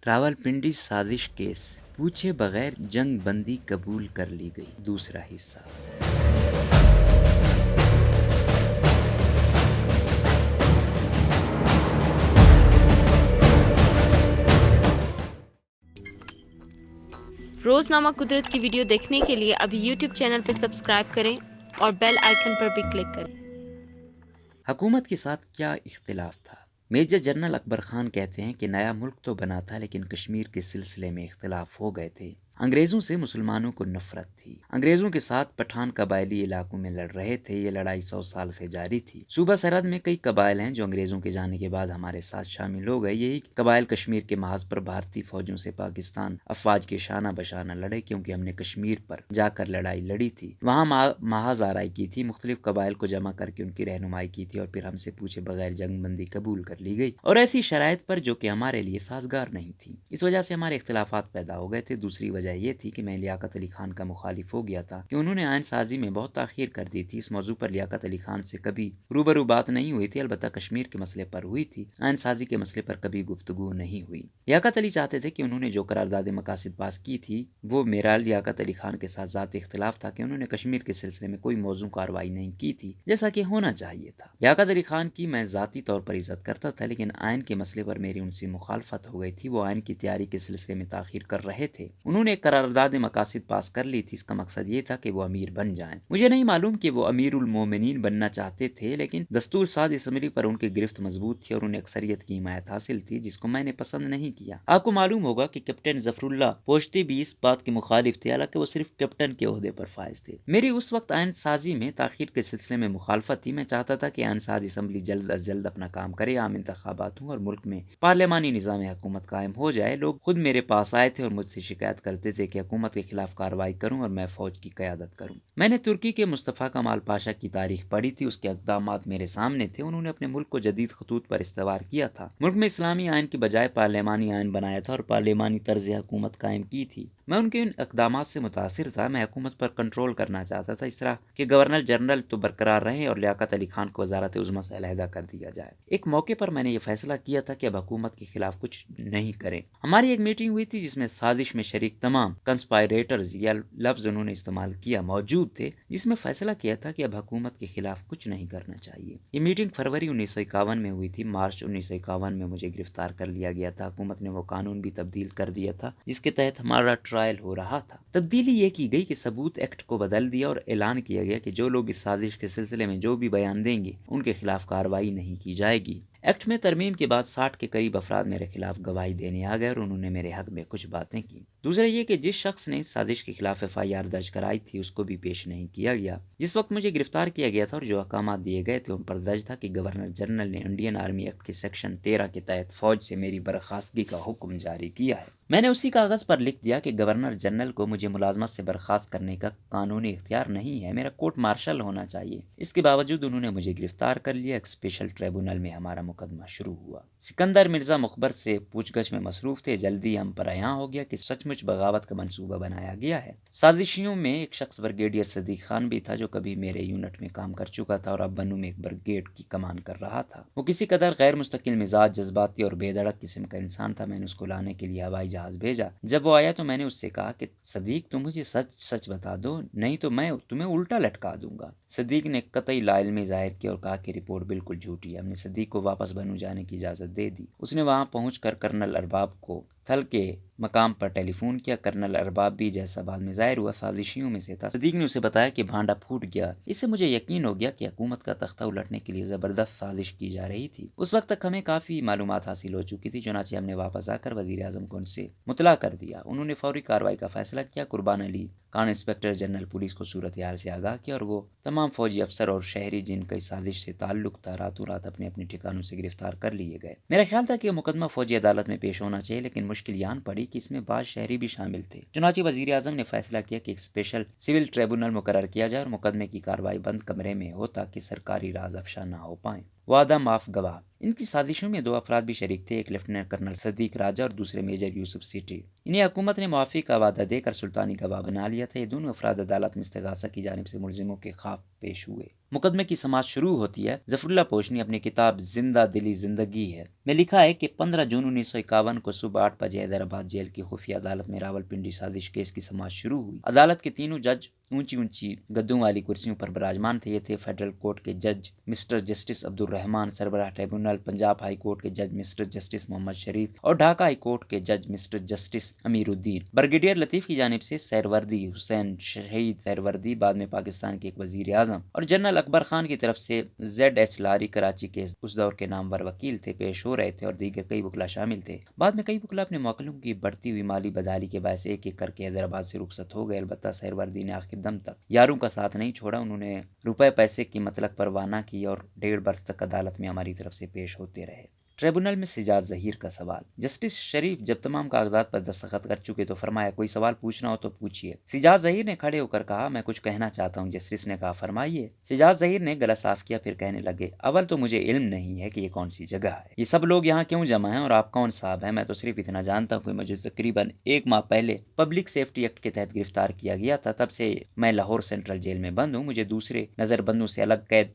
راولپنڈی سازش کیس، پوچھے بغیر جنگ بندی قبول کر لی گئی، دوسرا حصہ۔ روزنامہ قدرت کی ویڈیو دیکھنے کے لیے ابھی یوٹیوب چینل پر سبسکرائب کریں اور بیل آئیکن پر بھی کلک کریں۔ حکومت کے ساتھ کیا اختلاف تھا؟ میجر جنرل اکبر خان کہتے ہیں کہ نیا ملک تو بنا تھا لیکن کشمیر کے سلسلے میں اختلاف ہو گئے تھے۔ انگریزوں سے مسلمانوں کو نفرت تھی۔ انگریزوں کے ساتھ پٹھان قبائلی علاقوں میں لڑ رہے تھے۔ یہ لڑائی 100 سال سے جاری تھی۔ صوبہ سرحد میں کئی قبائل ہیں جو انگریزوں کے جانے کے بعد ہمارے ساتھ شامل ہو گئے۔ یہی قبائل کشمیر کے محاذ پر بھارتی فوجوں سے پاکستان افواج کے شانہ بشانہ لڑے، کیونکہ ہم نے کشمیر پر جا کر لڑائی لڑی تھی، وہاں محاذ آرائی کی تھی، مختلف قبائل کو جمع کر کے ان کی رہنمائی کی تھی، اور پھر ہم سے پوچھے بغیر جنگ بندی قبول کر لی گئی، اور ایسی شرائط پر جو کہ ہمارے لیے سازگار نہیں تھی۔ اس وجہ سے ہمارے اختلافات پیدا ہو گئے تھے۔ دوسری وجہ یہ تھی کہ میں لیاقت علی خان کا مخالف ہو گیا تھا کہ انہوں نے آئین سازی میں بہت تاخیر کر دی تھی۔ اس موضوع پر لیاقت علی خان سے کبھی روبرو بات نہیں ہوئی تھی، البتہ کشمیر کے مسئلے پر ہوئی تھی، آئین سازی کے مسئلے پر کبھی گفتگو نہیں ہوئی۔ لیاقت علی چاہتے تھے کہ انہوں نے جو قرارداد مقاصد پاس کی تھی وہ میرا لیاقت علی خان کے ساتھ ذاتی اختلاف تھا کہ انہوں نے کشمیر کے سلسلے میں کوئی موزوں کارروائی نہیں کی تھی جیسا کہ ہونا چاہیے تھا۔ لیاقت علی خان کی میں ذاتی طور پر عزت کرتا تھا، لیکن آئین کے مسئلے پر میری ان سے مخالفت ہو گئی تھی۔ وہ آئین کی تیاری کے سلسلے میں تاخیر کر رہے تھے۔ انہوں نے ایک قرارداد مقاصد پاس کر لی تھی، اس کا مقصد یہ تھا کہ وہ امیر بن جائیں۔ مجھے نہیں معلوم کہ وہ امیر المومنین بننا چاہتے تھے، لیکن دستور ساز اسمبلی پر ان کی گرفت مضبوط تھی اور انہیں اکثریت کی حمایت حاصل تھی، جس کو میں نے پسند نہیں کیا۔ آپ کو معلوم ہوگا کہ کیپٹن ظفر اللہ پوشتی بھی اس بات کے مخالف تھے، حالانکہ وہ صرف کیپٹن کے عہدے پر فائز تھے۔ میری اس وقت آئین سازی میں تاخیر کے سلسلے میں مخالفت تھی۔ میں چاہتا تھا کہ آئین ساز اسمبلی جلد از جلد اپنا کام کرے، عام انتخابات ہوں اور ملک میں پارلیمانی نظام حکومت قائم ہو جائے۔ لوگ خود میرے پاس آئے تھے اور مجھ سے شکایت کرتے تھے کہ حکومت کے خلاف کارروائی کروں اور میں فوج کی قیادت کروں۔ میں نے ترکی کے مصطفیٰ کمال پاشا کی تاریخ پڑھی تھی، اس کے اقدامات میرے سامنے تھے۔ انہوں نے اپنے ملک کو جدید خطوط پر استوار کیا تھا، ملک میں اسلامی آئین کی بجائے پارلیمانی آئین بنایا تھا اور پارلیمانی طرز حکومت قائم کی تھی۔ میں ان کے ان اقدامات سے متاثر تھا۔ میں حکومت پر کنٹرول کرنا چاہتا تھا، اس طرح کہ گورنر جنرل تو برقرار رہیں اور لیاقت علی خان کو وزارت عظمیٰ سے علیحدہ کر دیا جائے۔ ایک موقع پر میں نے یہ فیصلہ کیا تھا کہ اب حکومت کے خلاف کچھ نہیں کریں۔ ہماری ایک میٹنگ ہوئی تھی جس میں سازش میں شریک تمام کنسپائریٹرز، یہ لفظ انہوں نے استعمال کیا، موجود تھے، جس میں فیصلہ کیا تھا کہ اب حکومت کے خلاف کچھ نہیں کرنا چاہیے۔ یہ میٹنگ فروری 1951 میں ہوئی تھی۔ مارچ 1951 میں مجھے گرفتار کر لیا گیا تھا۔ حکومت نے وہ قانون بھی تبدیل کر دیا تھا جس کے تحت ہمارا ٹرائل ہو رہا تھا۔ تبدیلی یہ کی گئی کہ ثبوت ایکٹ کو بدل دیا اور اعلان کیا گیا کہ جو لوگ اس سازش کے سلسلے میں جو بھی بیان دیں گے ان کے خلاف کارروائی نہیں کی جائے گی۔ ایکٹ میں ترمیم کے بعد 60 کے قریب افراد میرے خلاف گواہی دینے آ گئے اور انہوں نے میرے حق میں کچھ باتیں کی۔ دوسرا یہ کہ جس شخص نے اس سازش کے خلاف FIR درج کرائی تھی اس کو بھی پیش نہیں کیا گیا۔ جس وقت مجھے گرفتار کیا گیا تھا اور جو احکامات دیے گئے تھے ان پر درج تھا کہ گورنر جنرل نے انڈین آرمی ایکٹ کے سیکشن 13 کے تحت فوج سے میری برخاستگی کا حکم جاری کیا ہے۔ میں نے اسی کاغذ پر لکھ دیا کہ گورنر جنرل کو مجھے ملازمت سے برخاست کرنے کا قانونی اختیار نہیں ہے، میرا کورٹ مارشل ہونا چاہیے۔ اس کے باوجود انہوں نے مجھے گرفتار کر لیا۔ ایک اسپیشل ٹریبونل میں ہمارا مقدمہ شروع ہوا۔ سکندر مرزا مخبر سے پوچھ گچھ میں مصروف تھے۔ جلدی ہم پر عیاں ہو گیا کہ سچ مچ بغاوت کا منصوبہ بنایا گیا ہے۔ سازشیوں میں ایک شخص بریگیڈیئر صدیق خان بھی تھا جو کبھی میرے یونٹ میں کام کر چکا تھا اور اب بنو میں ایک بریگیڈ کی کمان کر رہا تھا۔ وہ کسی قدر غیر مستقل مزاج، جذباتی اور بے دھڑک قسم کا انسان تھا۔ میں نے اس کو لانے کے لیے ہوائی جہاز بھیجا۔ جب وہ آیا تو میں نے اس سے کہا کہ صدیق تم مجھے سچ سچ بتا دو، نہیں تو میں تمہیں الٹا لٹکا دوں گا۔ صدیق نے قطعی لا علمی ظاہر کی اور کہا کہ رپورٹ بالکل جھوٹی ہے۔ ہم نے صدیق کو واپس بنو جانے کی اجازت دے دی۔ اس نے وہاں پہنچ کر کرنل ارباب کو تھل کے مقام پر ٹیلی فون کیا۔ کرنل ارباب بھی، جیسا بعد میں ظاہر ہوا، سازشیوں میں سے تھا۔ صدیق نے اسے بتایا کہ بھانڈا پھوٹ گیا۔ اس سے مجھے یقین ہو گیا کہ حکومت کا تختہ الٹنے کے لیے زبردست سازش کی جا رہی تھی۔ اس وقت تک ہمیں کافی معلومات حاصل ہو چکی تھی، چنانچہ ہم نے واپس آ کر وزیر اعظم کو ان سے مطلع کر دیا۔ انہوں نے فوری کارروائی کا فیصلہ کیا۔ قربان Ali Khan inspector general police کو صورتحال سے آگاہ کیا اور وہ تمام فوجی افسر اور شہری جن کا اس سازش سے تعلق تھا راتوں رات اپنے اپنے ٹھکانوں سے گرفتار کر لیے گئے۔ میرا خیال تھا کہ یہ مقدمہ فوجی عدالت میں پیش ہونا چاہیے، لیکن مشکل یہ آن پڑی کہ اس میں بعض شہری بھی شامل تھے۔ چنانچہ وزیر اعظم نے فیصلہ کیا کہ ایک اسپیشل سول ٹریبونل مقرر کیا جائے اور مقدمے کی کارروائی بند کمرے میں ہو تاکہ سرکاری راز افشا نہ ہو پائیں۔ وعدہ معاف گواہ۔ ان کی سازشوں میں 2 افراد بھی شریک تھے، ایک لیفٹیننٹ کرنل صدیق راجہ اور دوسرے میجر یوسف سٹی۔ انہیں حکومت نے معافی کا وعدہ دے کر سلطانی گواہ بنا لیا تھا۔ یہ دونوں افراد عدالت میں استغاثہ کی جانب سے ملزموں کے خلاف پیش ہوئے۔ مقدمے کی سماعت شروع ہوتی ہے۔ ظفر اللہ پوشنی اپنی کتاب زندہ دلی زندگی ہے میں لکھا ہے کہ 15 جون 1951 کو صبح 8 بجے حیدرآباد جیل کی خفیہ عدالت میں راولپنڈی سازش کیس کی سماعت شروع ہوئی۔ عدالت کے تینوں جج اونچی گدوں والی کرسیوں پر براجمان تھے۔ یہ تھے فیڈرل کورٹ کے جج مسٹر جسٹس عبد الرحمان، سربراہ ٹریبونل پنجاب ہائی کورٹ کے جج مسٹر جسٹس محمد شریف اور ڈھاکہ ہائی کورٹ کے جج مسٹر جسٹس امیر الدین۔ برگیڈیئر لطیف کی جانب سے سہروردی حسین شہید سہروردی، بعد میں پاکستان کے ایک وزیر اعظم، اور جنرل اکبر خان کی طرف سے زیڈ ایچ لاری، کراچی کے اس دور کے نامور وکیل تھے، پیش ہو رہے تھے اور دیگر کئی وکلا شامل تھے۔ بعد میں کئی وکلا اپنے موکلوں کی بڑھتی ہوئی مالی بدحالی کے باعث ایک ایک کر کے حیدرآباد سے رخصت ہو گئے۔ البتہ سہروردی نے آخر دم تک یاروں کا ساتھ نہیں چھوڑا۔ انہوں نے روپے پیسے کی مطلق پرواہ نہ کی اور 1.5 برس تک عدالت میں ہماری طرف سے پیش ہوتے رہے۔ ٹریبونل میں سجاد ظہیر کا سوال۔ جسٹس شریف جب تمام کاغذات پر دستخط کر چکے تو فرمایا کوئی سوال پوچھنا ہو تو پوچھیے۔ سجاد ظہیر نے کھڑے ہو کر کہا میں کچھ کہنا چاہتا ہوں۔ جسٹس نے کہا فرمائیے۔ سجاد ظہیر نے گلا صاف کیا، پھر کہنے لگے اول تو مجھے علم نہیں ہے کہ یہ کون سی جگہ ہے، یہ سب لوگ یہاں کیوں جمع ہیں اور آپ کون صاحب ہیں؟ میں تو صرف اتنا جانتا ہوں کہ مجھے تقریباً 1 ماہ پہلے پبلک سیفٹی ایکٹ کے تحت گرفتار کیا گیا تھا، تب سے میں لاہور سینٹرل جیل میں بند ہوں۔ مجھے دوسرے نظر بندوں سے الگ قید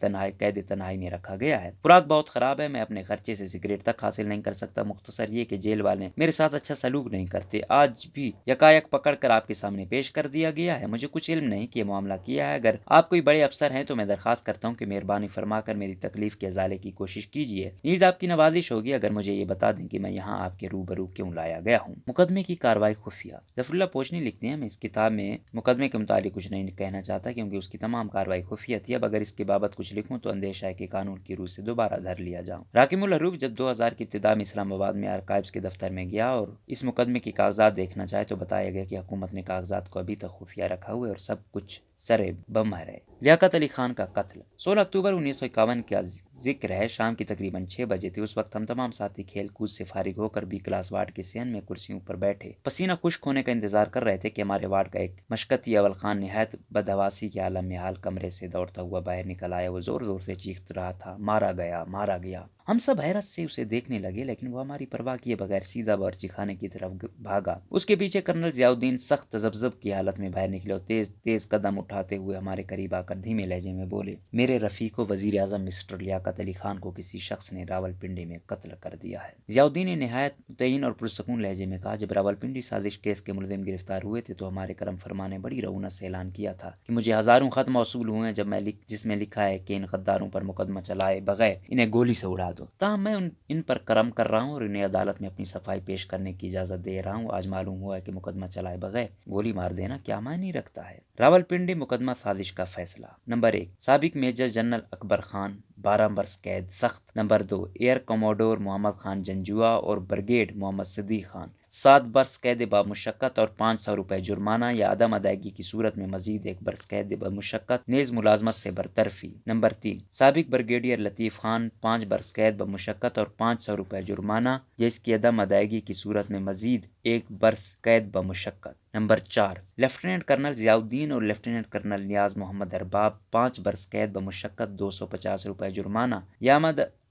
تنہائی میں رکھا گیا ہے۔ خوراک بہت خراب ہے، میں اپنے خرچے سے سگریٹ تک حاصل نہیں کر سکتا۔ مختصر یہ کہ جیل والے میرے ساتھ اچھا سلوک نہیں کرتے۔ آج بھی یکایک پکڑ کر آپ کے سامنے پیش کر دیا گیا ہے۔ مجھے کچھ علم نہیں کہ یہ معاملہ کیا ہے۔ اگر آپ کوئی بڑے افسر ہیں تو میں درخواست کرتا ہوں کہ مہربانی فرما کر میری تکلیف کے ازالے کی کوشش کیجیے۔ نیز آپ کی نوازش ہوگی اگر مجھے یہ بتا دیں کہ میں یہاں آپ کے روبرو کیوں لایا گیا ہوں۔ مقدمے کی کارروائی خفیہ۔ ظفر اللہ پوشنی لکھتے ہیں میں اس کتاب میں مقدمے کے متعلق کچھ نہیں کہنا چاہتا کیونکہ اس کی تمام کارروائی خفیہ تھی۔ اب اگر اس کے بابت کچھ لکھوں تو اندیشہ ہے کہ قانون کی روح سے دوبارہ دھر لیا جاؤں۔ راکم الحروف جب 2000 کی ابتدا میں اسلام آباد میں آرکائیوز کے دفتر میں گیا اور اس مقدمے کی کاغذات دیکھنا چاہے تو بتایا گیا کہ حکومت نے کاغذات کو ابھی تک خفیہ رکھا ہوا ہے اور سب کچھ سرے بمہر ہے۔ لیاقت علی خان کا قتل۔ 16 اکتوبر 1951 کا ذکر ہے۔ شام کی تقریباً 6 بجے تھے۔ اس وقت ہم تمام ساتھی کھیل کود سے فارغ ہو کر بی کلاس وارڈ کے صحن میں کرسیوں پر بیٹھے پسینہ خشک ہونے کا انتظار کر رہے تھے کہ ہمارے وارڈ کا ایک مشقتی اول خان نہایت بدحواسی کے عالم میں حال کمرے سے دوڑتا ہوا باہر نکل آیا۔ وہ زور زور سے چیخ رہا تھا مارا گیا مارا گیا۔ ہم سب حیرت سے اسے دیکھنے لگے لیکن وہ ہماری پرواہ کیے بغیر سیدھا باورچی خانے کی طرف بھاگا۔ اس کے پیچھے کرنل ضیاء الدین سخت تذبذب کی حالت میں باہر نکلے اور تیز تیز قدم اٹھاتے ہوئے ہمارے قریب آ کر دھیمے لہجے میں بولے میرے رفیق و وزیر اعظم مسٹر لیاقت علی خان کو کسی شخص نے راولپنڈی میں قتل کر دیا ہے۔ ضیاء الدین نے نہایت مطمئن اور پرسکون لہجے میں کہا جب راولپنڈی سازش کیس کے ملزم گرفتار ہوئے تھے تو ہمارے کرم فرما نے بڑی رعونت سے اعلان کیا تھا کہ مجھے ہزاروں خط موصول ہوئے ہیں جس میں لکھا ہے کہ ان غداروں پر مقدمہ چلائے بغیر انہیں گولی سے اڑا دو۔ تاہم میں ان پر کرم کر رہا ہوں اور انہیں عدالت میں اپنی صفائی پیش کرنے کی اجازت دے رہا ہوں۔ آج معلوم ہوا ہے کہ مقدمہ چلائے بغیر گولی مار دینا کیا معنی رکھتا ہے۔ راولپنڈی مقدمہ سازش کا فیصلہ۔ نمبر 1 سابق میجر جنرل اکبر خان 12 برس قید سخت۔ Number 2 year commodore Muhammad Khan Janjua اور برگیڈ محمد صدیق خان 7 برس قید بمشقت اور 500 روپے جرمانہ یا عدم ادائیگی کی صورت میں مزید 1 برس قید بمشقت نیز ملازمت سے برطرفی۔ نمبر 3 سابق برگیڈیئر لطیف خان 5 برس قید بمشقت اور 500 روپے جرمانہ یا اس کی عدم ادائیگی کی صورت میں مزید 1 برس قید بمشقت۔ نمبر 4 لیفٹیننٹ کرنل ضیاء الدین اور لیفٹیننٹ کرنل نیاز محمد ارباب 5 برس قید بمشقت 250 روپے جرمانہ یا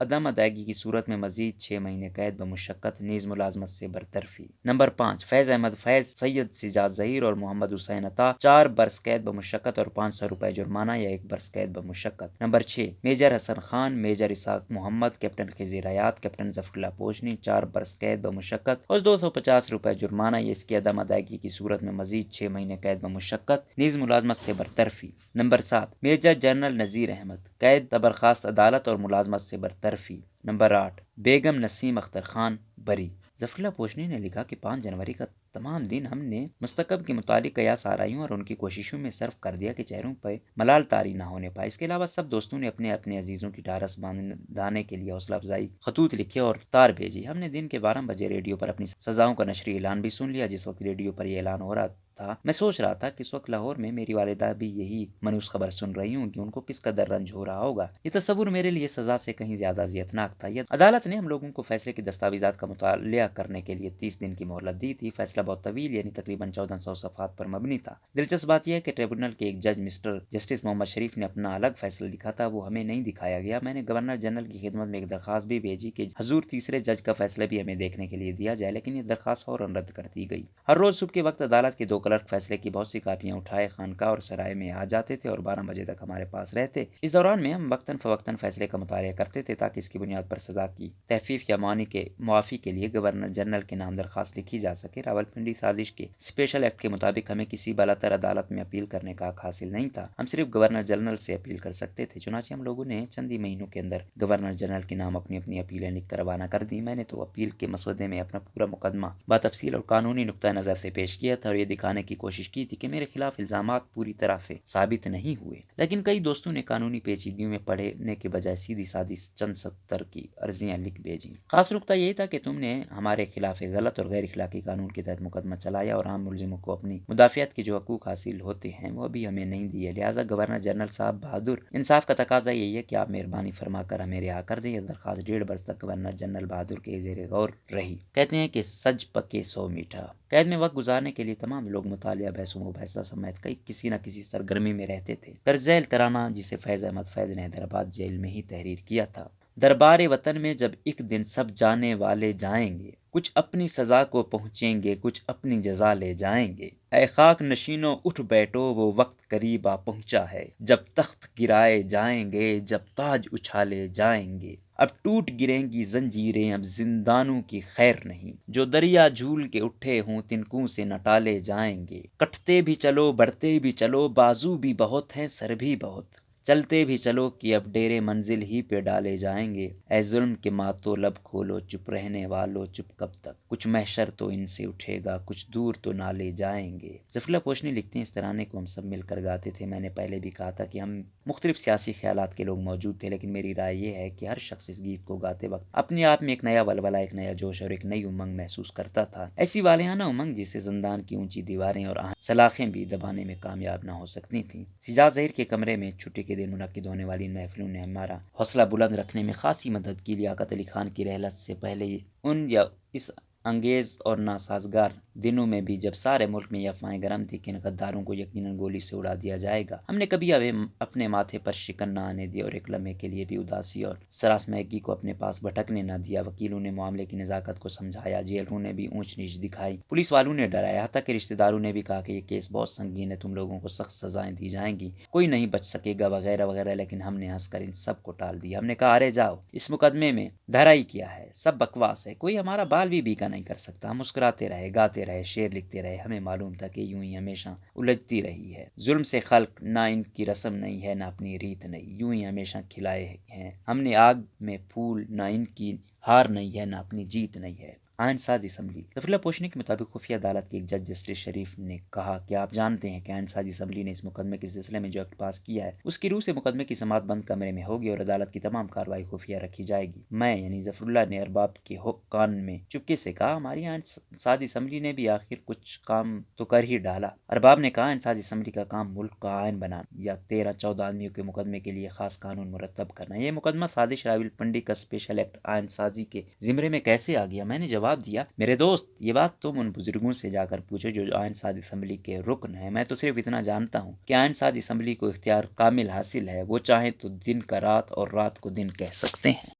عدم ادائیگی کی صورت میں مزید 6 مہینے قید بمشقت نیز ملازمت سے برطرفی۔ نمبر 5 فیض احمد فیض، سید سجاد ظہیر اور محمد حسین عطا 4 برس قید بمشقت اور 500 روپے جرمانہ یا 1 برس قید بمشقت۔ نمبر 6 میجر حسن خان، میجر اسحاق محمد، کیپٹن خضر حیات، کیپٹن ظفر اللہ پوشنی 4 برس قید بمشقت اور 250 روپے جرمانہ یا اس کی عدم ادائیگی کی صورت میں مزید 6 مہینے قید بمشقت نیز ملازمت سے برطرفی۔ Number 7 major general Nazir Ahmed, قید ببرخاست عدالت اور ملازمت سے برطرفی۔ نمبر 8 بیگم نسیم اختر خان بری۔ ظفر اللہ پوشنی نے لکھا کہ 5 جنوری کا تمام دن ہم نے مستقب کے متعلق قیاس آرائیوں اور ان کی کوششوں میں صرف کر دیا کہ چہروں پہ ملال طاری نہ ہونے پائے۔ اس کے علاوہ سب دوستوں نے اپنے اپنے عزیزوں کی ڈھارس باندھانے کے لیے حوصلہ افزائی خطوط لکھے اور تار بھیجی۔ ہم نے دن کے 12 بجے ریڈیو پر اپنی سزاؤں کا نشری اعلان بھی سن لیا۔ جس وقت ریڈیو پر یہ اعلان ہو رہا تھا میں سوچ رہا تھا کہ اس وقت لاہور میں میری والدہ بھی یہی منحوس خبر سن رہی ہوں کہ ان کو کس قدر رنج ہو رہا ہوگا۔ یہ تصور میرے لیے سزا سے کہیں زیادہ اذیتناک تھا۔ عدالت نے ہم لوگوں کو فیصلے کی دستاویزات کا مطالعہ کرنے کے لیے 30 دن کی مہلت دی تھی۔ فیصلہ بہت طویل یعنی تقریباً 1400 صفحات پر مبنی تھا۔ دلچسپ بات یہ ہے کہ ٹریبونل کے ایک جج مسٹر جسٹس محمد شریف نے اپنا الگ فیصلہ لکھا تھا، وہ ہمیں نہیں دکھایا گیا۔ میں نے گورنر جنرل کی خدمت میں ایک درخواست بھی بھیجی کہ حضور تیسرے جج کا فیصلہ بھی ہمیں دیکھنے کے لیے دیا جائے، لیکن یہ درخواست فوراً رد کر دی گئی۔ ہر روز صبح کے وقت عدالت کے 2 کلرک فیصلے کی بہت سی کاپیاں اٹھائے خانقاہ اور سرائے میں آ جاتے تھے اور 12 بجے تک ہمارے پاس رہتے۔ اس دوران میں ہم وقتاً فوقتاً فیصلے کا مطالعہ کرتے تھے تاکہ اس کی بنیاد پر سزا کی تخفیف یا معافی کے لیے گورنر جنرل کے نام درخواست لکھی جا سکے۔ راولپنڈی سازش کے اسپیشل ایکٹ کے مطابق ہمیں کسی بالاتر عدالت میں اپیل کرنے کا حق حاصل نہیں تھا، ہم صرف گورنر جنرل سے اپیل کر سکتے تھے۔ چنانچہ ہم لوگوں نے چند ہی مہینوں کے اندر گورنر جنرل کے نام اپنی اپیلیں لکھ کر روانہ کر دی۔ میں نے تو اپیل کے مسودے میں اپنا پورا مقدمہ بتفصیل اور قانونی نقطہ نظر سے پیش کیا تھا اور یہ دکھانے کی کوشش کی تھی کہ میرے خلاف الزامات پوری طرح سے ثابت نہیں ہوئے، لیکن کئی دوستوں نے قانونی پیچیدگیوں میں پڑھنے کے بجائے سیدھی سادی چند سطر کی عرضیاں لکھ بھیجیں۔ خاص نقطہ یہ تھا کہ تم نے ہمارے خلاف ایک غلط اور غیر اخلاقی قانون کے تحت مقدمہ چلایا اور عام ملزموں کو اپنی مدافعت کے جو حقوق حاصل ہوتے ہیں وہ بھی ہمیں نہیں دیے، لہٰذا گورنر جنرل صاحب بہادر، انصاف کا تقاضا یہی ہے کہ آپ مہربانی فرما کر ہمیں رہا کر دیں۔ یہ درخواست 1.5 برس تک گورنر جنرل بہادر کے زیر غور رہی۔ کہتے ہیں کہ سج پکے سو میٹھا۔ قید میں وقت گزارنے کے لیے تمام لوگ مطالعہ، بحث و مباحثہ سمیت کسی نہ کسی سرگرمی میں رہتے تھے۔ طرز ذیل ترانہ جسے فیض احمد فیض نے حیدرآباد جیل میں ہی تحریر کیا تھا: دربار وطن میں جب ایک دن سب جانے والے جائیں گے، کچھ اپنی سزا کو پہنچیں گے، کچھ اپنی جزا لے جائیں گے۔ اے خاک نشینوں اٹھ بیٹھو، وہ وقت قریب آ پہنچا ہے، جب تخت گرائے جائیں گے، جب تاج اچھالے جائیں گے۔ اب ٹوٹ گریں گی زنجیریں، اب زندانوں کی خیر نہیں، جو دریا جھول کے اٹھے ہوں تنکوں سے نہ ٹالے جائیں گے۔ کٹتے بھی چلو بڑھتے بھی چلو، بازو بھی بہت ہیں سر بھی بہت، چلتے بھی چلو کہ اب ڈیرے منزل ہی پہ ڈالے جائیں گے۔ اے ظلم کے ماتو لب کھولو، چپ رہنے والو چپ کب تک، کچھ محشر تو ان سے اٹھے گا، کچھ دور تو نالے جائیں گے۔ ظفر اللہ پوشنی لکھتے ہیں اس ترانے کو ہم سب مل کر گاتے تھے۔ میں نے پہلے بھی کہا تھا کہ ہم مختلف سیاسی خیالات کے لوگ موجود تھے، لیکن میری رائے یہ ہے کہ ہر شخص اس گیت کو گاتے وقت اپنے آپ میں ایک نیا ولولہ، ایک نیا جوش اور ایک نئی امنگ محسوس کرتا تھا، ایسی والہانہ امنگ جسے زندان کی اونچی دیواریں اور سلاخیں بھی دبانے میں کامیاب نہ ہو سکتی تھیں۔ سجاد ظہیر کے کمرے میں چھٹی کے دن منعقد ہونے والی ان محفلوں نے ہمارا حوصلہ بلند رکھنے میں خاصی مدد کی۔ لیاقت علی خان کی رحلت سے پہلے ان یا اس انگیز اور ناسازگار دنوں میں بھی جب سارے ملک میں یہ افواہیں گرم تھی کہ ان غداروں کو یقیناً گولی سے اڑا دیا جائے گا، ہم نے کبھی اپنے ماتھے پر شکن نہ آنے دیا اور ایک لمحے کے لیے بھی اداسی اور سراسمہگی کو اپنے پاس بھٹکنے نہ دیا۔ وکیلوں نے معاملے کی نزاکت کو سمجھایا، جیلوں نے بھی اونچ نیچ دکھائی، پولیس والوں نے ڈرایا، حتیٰ کہ رشتہ داروں نے بھی کہا کہ یہ کیس بہت سنگین ہے، تم لوگوں کو سخت سزائیں دی جائیں گی، کوئی نہیں بچ سکے گا وغیرہ وغیرہ، لیکن ہم نے ہنس کر ان سب کو ٹال دیا۔ ہم نے کہا ارے جاؤ، اس مقدمے میں دھرائی کیا ہے، سب بکواس ہے، کوئی ہمارا بال بھی بیکا نہیں کر سکتا۔ ہم مسکراتے رہے، گاتے رہے، شعر لکھتے رہے، ہمیں معلوم تھا کہ یوں ہی ہمیشہ الجھتی رہی ہے ظلم سے خلق، نہ ان کی رسم نہیں ہے نہ اپنی ریت نہیں، یوں ہی ہمیشہ کھلائے ہیں ہم نے آگ میں پھول، نہ ان کی ہار نہیں ہے نہ اپنی جیت نہیں ہے۔ آئین ساز اسمبلی۔ ظفر اللہ پوشنی کے مطابق خفیہ عدالت کے ایک جج جسٹس شریف نے کہا کہ آپ جانتے ہیں کہ آئین ساز اسمبلی نے اس مقدمے کے سلسلے میں جو ایکٹ پاس کیا ہے اس کی روح سے مقدمے کی سماعت بند کمرے میں ہوگی اور عدالت کی تمام کارروائی خفیہ رکھی جائے گی۔ میں یعنی ظفر اللہ نے ارباب کے کان میں چپکے سے کہا، ہماری آئین ساز اسمبلی نے بھی آخر کچھ کام تو کر ہی ڈالا۔ ارباب نے کہا، آئین ساز اسمبلی کا کام ملک کا آئین بنانا یا 13-14 آدمیوں کے مقدمے کے لیے خاص قانون مرتب کرنا۔ یہ مقدمہ سازش راولپنڈی کا اسپیشل ایکٹ آئین سازی کے زمرے میں کیسے آ گیا؟ میں نے جواب دیا، میرے دوست یہ بات تم ان بزرگوں سے جا کر پوچھو جو آئین ساز اسمبلی کے رکن ہیں، میں تو صرف اتنا جانتا ہوں کہ آئین ساز اسمبلی کو اختیار کامل حاصل ہے، وہ چاہیں تو دن کا رات اور رات کو دن کہہ سکتے ہیں۔